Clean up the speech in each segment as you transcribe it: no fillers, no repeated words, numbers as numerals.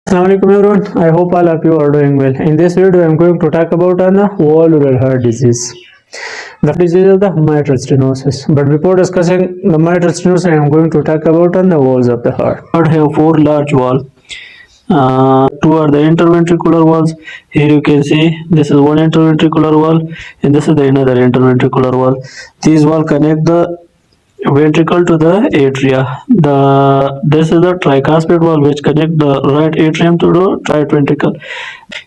Assalamualaikum everyone. I hope all of you are doing well. In this video, I am going to talk about the valvular heart disease. The disease of the mitral stenosis. But before discussing the mitral stenosis, I am going to talk about the walls of the heart. Heart have four large walls. Two are the interventricular walls. Here you can see this is one interventricular wall, and this is the another interventricular wall. These walls connect the ventricle to the atria. This is the tricuspid wall which connect the right atrium to the right ventricle,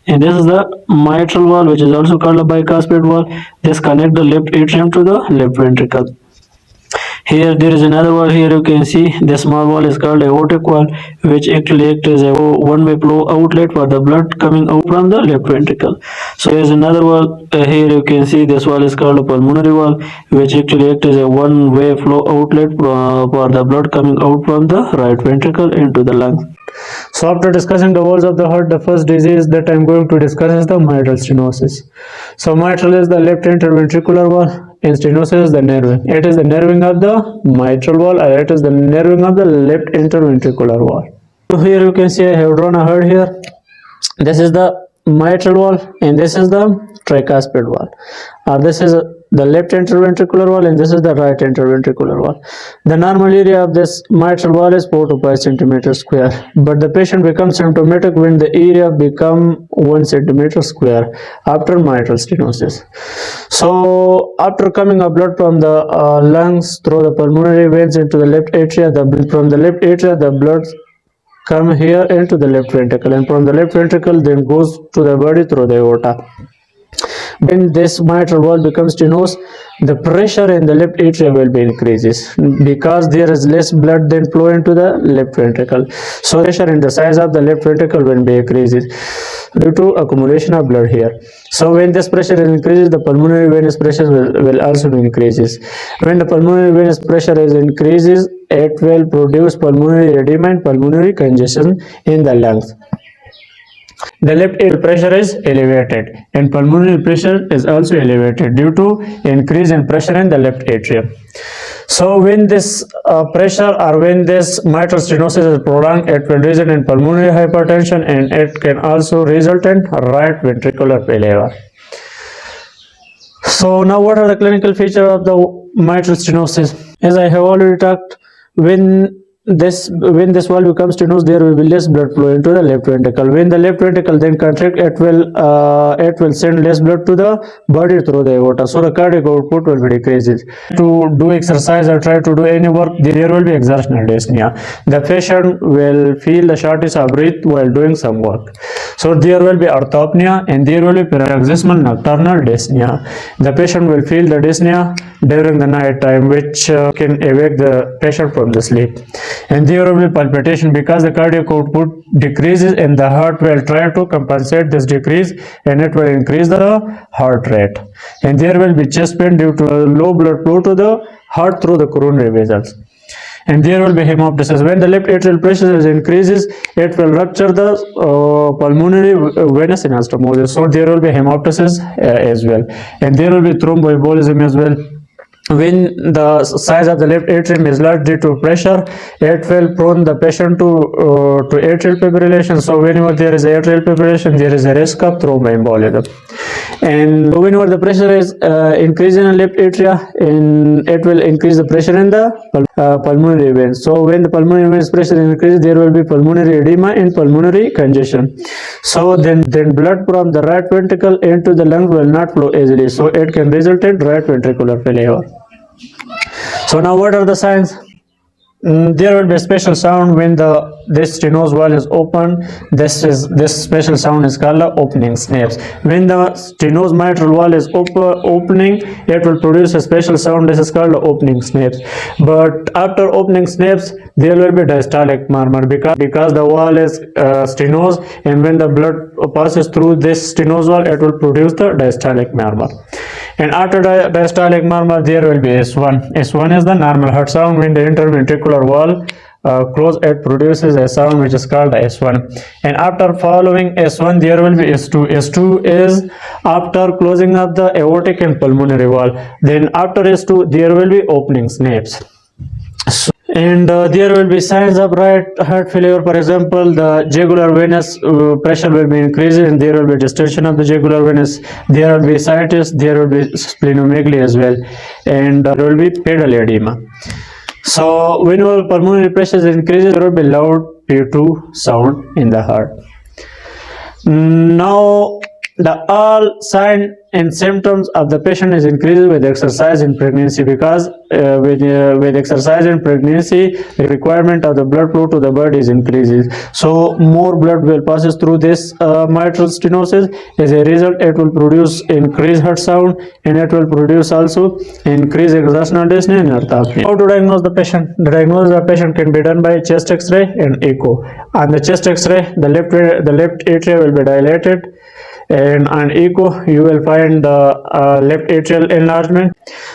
and this is the mitral wall which is also called the bicuspid wall. This connect the left atrium to the left ventricle. Here there is another wall. Here you can see the small wall is called aortic wall, which actually acts as a one-way flow outlet for the blood coming out from the left ventricle. So there is another wall. Here you can see this wall is called a pulmonary wall, which actually acts as a one-way flow outlet for the blood coming out from the right ventricle into the lungs. So after discussing the walls of the heart, the first disease that I am going to discuss is the mitral stenosis. So mitral is the left interventricular wall, and stenosis is the nerving. It is the nerving of the mitral wall, or it is the nerving of the left interventricular wall. So here you can see I have drawn a heart here. This is the mitral wall, and this is the tricuspid wall. This is the left interventricular wall, and this is the right interventricular wall. The normal area of this mitral wall is 4 to 5 centimeters square, but the patient becomes symptomatic when the area become 1 centimeter square after mitral stenosis. So after coming of blood from the lungs through the pulmonary veins into the left atria, from the left atria the blood come here into the left ventricle, and from the left ventricle then goes to the body through the aorta. When this mitral wall becomes stenosed, the pressure in the left atria will be increases because there is less blood then flow into the left ventricle. So pressure in the size of the left ventricle will be increases due to accumulation of blood here. So when this pressure increases, the pulmonary venous pressure will also increases. When the pulmonary venous pressure is increases, it will produce pulmonary edema and pulmonary congestion in the lungs. The left atrial pressure is elevated, and pulmonary pressure is also elevated due to increase in pressure in the left atrium. So when this pressure or when this mitral stenosis is prolonged, it will result in pulmonary hypertension, and it can also result in right ventricular failure. So now what are the clinical features of the mitral stenosis? As I have already talked, when this wall becomes stenosed, there will be less blood flow into the left ventricle. When the left ventricle then contract, it will send less blood to the body through the aorta, so the cardiac output will be decreases. To do exercise or try to do any work, there will be exertional dyspnea. The patient will feel the shortness of breath while doing some work. So there will be orthopnea, and there will be paroxysmal nocturnal dyspnea. The patient will feel the dyspnea during the night time, which can awake the patient from the sleep. And there will be palpitation because the cardiac output decreases, and the heart will try to compensate this decrease, and it will increase the heart rate. And there will be chest pain due to low blood flow to the heart through the coronary vessels. And there will be hemoptysis. When the left atrial pressure increases, it will rupture the pulmonary venous anastomosis. So there will be hemoptysis as well, and there will be thromboembolism as well. When the size of the left atrium is large due to pressure, it will prone the patient to atrial fibrillation. So whenever there is atrial fibrillation, there is a risk of thromboembolism. And whenever the pressure is increasing in left atria, it will increase the pressure in the pulmonary veins. So when the pulmonary veins pressure increases, there will be pulmonary edema and pulmonary congestion. So then blood from the right ventricle into the lung will not flow easily. So it can result in right ventricular failure. So now what are the signs? There will be a special sound when this stenosed wall is open. This special sound is called the opening snaps. When the stenosed mitral wall is opening, it will produce a special sound. This is called the opening snaps. But after opening snaps, there will be diastolic murmur because the wall is stenosed, and when the blood passes through this stenosed wall, it will produce the diastolic murmur. And after diastolic murmur, there will be S1. S1 is the normal heart sound. When the interventricular wall close, it produces a sound which is called S1. And after following S1, there will be S2. S2 is after closing of the aortic and pulmonary wall. Then after S2, there will be opening snaps. and there will be signs of right heart failure. For example, the jugular venous pressure will be increased, and there will be distension of the jugular venous. There will be ascites, there will be splenomegaly as well, and there will be pedal edema. So whenever pulmonary pressure increases, there will be loud P2 sound in the heart. Now the all sign and symptoms of the patient is increased with exercise in pregnancy, because with exercise in pregnancy, the requirement of the blood flow to the body is increases. So more blood will passes through this mitral stenosis. As a result, it will produce increased heart sound, and it will produce also increased exertional dyspnea and earth apnea. How to diagnose the patient? The diagnosis of the patient can be done by chest X-ray and echo. On the chest X-ray, the left atria will be dilated, and on echo you will find the left atrial enlargement.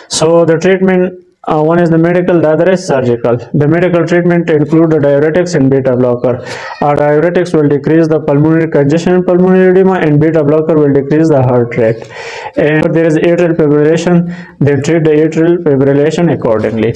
So the treatment, one is the medical, the other is surgical. The medical treatment include the diuretics and beta blocker. Diuretics will decrease the pulmonary congestion and pulmonary edema, and beta blocker will decrease the heart rate. And if there is atrial fibrillation, then treat the atrial fibrillation accordingly.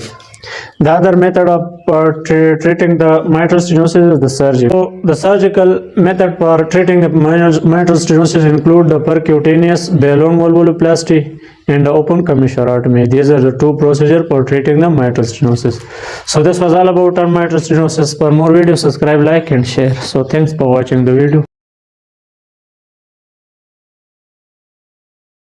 The other method of treating the mitral stenosis is the surgery. So the surgical method for treating the mitral stenosis include the percutaneous balloon valvuloplasty and the open commissurotomy. These are the two procedures for treating the mitral stenosis. So this was all about our mitral stenosis. For more videos, subscribe, like and share. So thanks for watching the video.